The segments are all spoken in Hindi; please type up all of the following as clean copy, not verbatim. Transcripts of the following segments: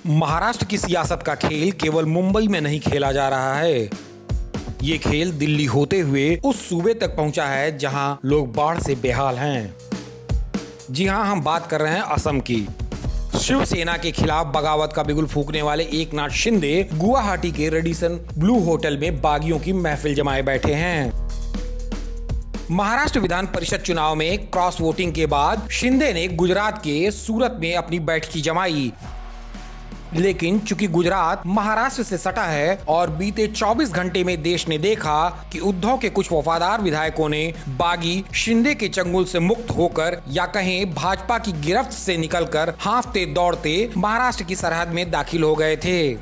महाराष्ट्र की सियासत का खेल केवल मुंबई में नहीं खेला जा रहा है। ये खेल दिल्ली होते हुए उस सूबे तक पहुंचा है जहां लोग बाढ़ से बेहाल हैं। जी हां, हम बात कर रहे हैं असम की। शिवसेना के खिलाफ बगावत का बिगुल फूंकने वाले एकनाथ शिंदे गुवाहाटी के रेडिसन ब्लू होटल में बागियों की महफिल जमाए बैठे हैं। महाराष्ट्र विधान परिषद चुनाव में क्रॉस वोटिंग के बाद शिंदे ने गुजरात के सूरत में अपनी बैठकी जमाई, लेकिन चूंकि गुजरात महाराष्ट्र से सटा है और बीते 24 घंटे में देश ने देखा कि उद्धव के कुछ वफादार विधायकों ने बागी शिंदे के चंगुल से मुक्त होकर या कहें भाजपा की गिरफ्त से निकलकर हांफते दौड़ते महाराष्ट्र की सरहद में दाखिल हो गए थे,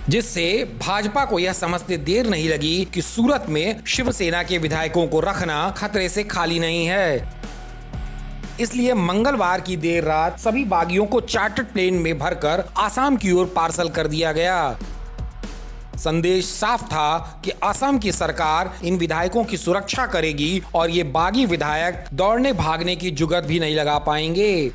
जिससे भाजपा को यह समझते देर नहीं लगी कि सूरत में शिवसेना के विधायकों को रखना खतरे से खाली नहीं है। इसलिए मंगलवार की देर रात सभी बागियों को चार्टर्ड प्लेन में भरकर आसाम की ओर पार्सल कर दिया गया। संदेश साफ था कि असम की सरकार इन विधायकों की सुरक्षा करेगी और ये बागी विधायक दौड़ने भागने की जुगत भी नहीं लगा पाएंगे।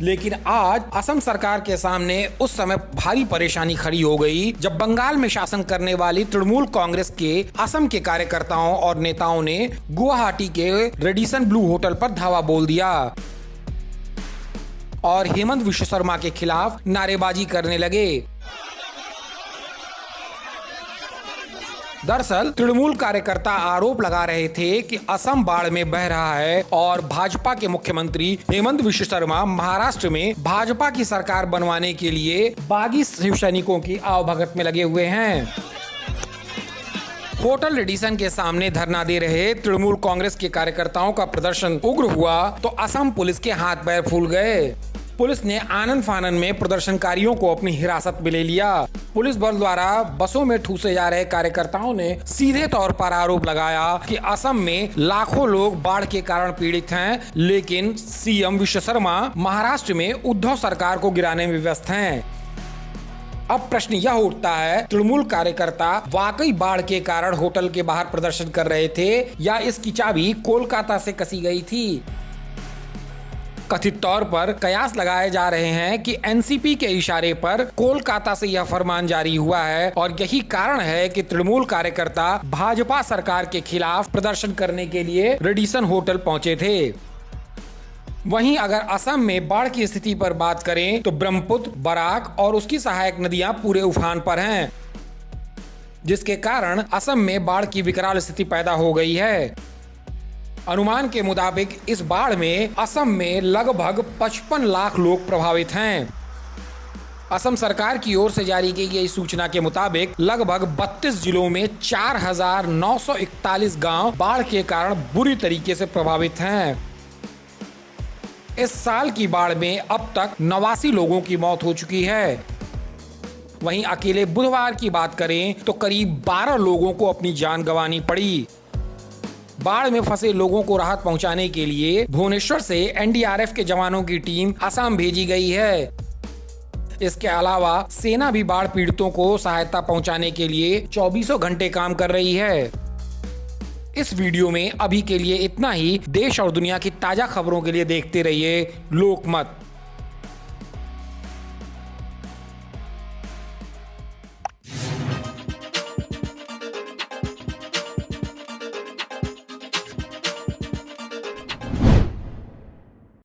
लेकिन आज असम सरकार के सामने उस समय भारी परेशानी खड़ी हो गई जब बंगाल में शासन करने वाली तृणमूल कांग्रेस के असम के कार्यकर्ताओं और नेताओं ने गुवाहाटी के रेडिसन ब्लू होटल पर धावा बोल दिया और हेमंत विश्व शर्मा के खिलाफ नारेबाजी करने लगे। दरअसल तृणमूल कार्यकर्ता आरोप लगा रहे थे कि असम बाढ़ में बह रहा है और भाजपा के मुख्यमंत्री हेमंत विश्व शर्मा महाराष्ट्र में भाजपा की सरकार बनवाने के लिए बागी शिव सैनिकों की आवभगत में लगे हुए हैं। होटल रेडिसन के सामने धरना दे रहे तृणमूल कांग्रेस के कार्यकर्ताओं का प्रदर्शन उग्र हुआ तो असम पुलिस के हाथ पैर फूल गए। पुलिस ने आनन फानन में प्रदर्शनकारियों को अपनी हिरासत में ले लिया। पुलिस बल द्वारा बसों में ठूसे जा रहे कार्यकर्ताओं ने सीधे तौर पर आरोप लगाया कि असम में लाखों लोग बाढ़ के कारण पीड़ित हैं, लेकिन सीएम विश्व शर्मा महाराष्ट्र में उद्धव सरकार को गिराने में व्यस्त हैं। अब प्रश्न यह उठता है, तृणमूल कार्यकर्ता वाकई बाढ़ के कारण होटल के बाहर प्रदर्शन कर रहे थे या इसकी चाबी कोलकाता से कसी गई थी? कथित तौर पर कयास लगाए जा रहे हैं कि एनसीपी के इशारे पर कोलकाता से यह फरमान जारी हुआ है और यही कारण है कि तृणमूल कार्यकर्ता भाजपा सरकार के खिलाफ प्रदर्शन करने के लिए रेडिसन होटल पहुंचे थे। वहीं अगर असम में बाढ़ की स्थिति पर बात करें तो ब्रह्मपुत्र, बराक और उसकी सहायक नदियां पूरे उफान पर हैं, जिसके कारण असम में बाढ़ की विकराल स्थिति पैदा हो गई है। अनुमान के मुताबिक इस बाढ़ में असम में लगभग 55 लाख लोग प्रभावित हैं। असम सरकार की ओर से जारी की गई सूचना के मुताबिक लगभग 32 जिलों में 4,941 गांव बाढ़ के कारण बुरी तरीके से प्रभावित हैं। इस साल की बाढ़ में अब तक 89 लोगों की मौत हो चुकी है। वहीं अकेले बुधवार की बात करें तो करीब 12 लोगों को अपनी जान गंवानी पड़ी। बाढ़ में फंसे लोगों को राहत पहुंचाने के लिए भुवनेश्वर से एनडीआरएफ के जवानों की टीम असम भेजी गई है। इसके अलावा सेना भी बाढ़ पीड़ितों को सहायता पहुंचाने के लिए 24 घंटे काम कर रही है। इस वीडियो में अभी के लिए इतना ही। देश और दुनिया की ताजा खबरों के लिए देखते रहिए लोकमत।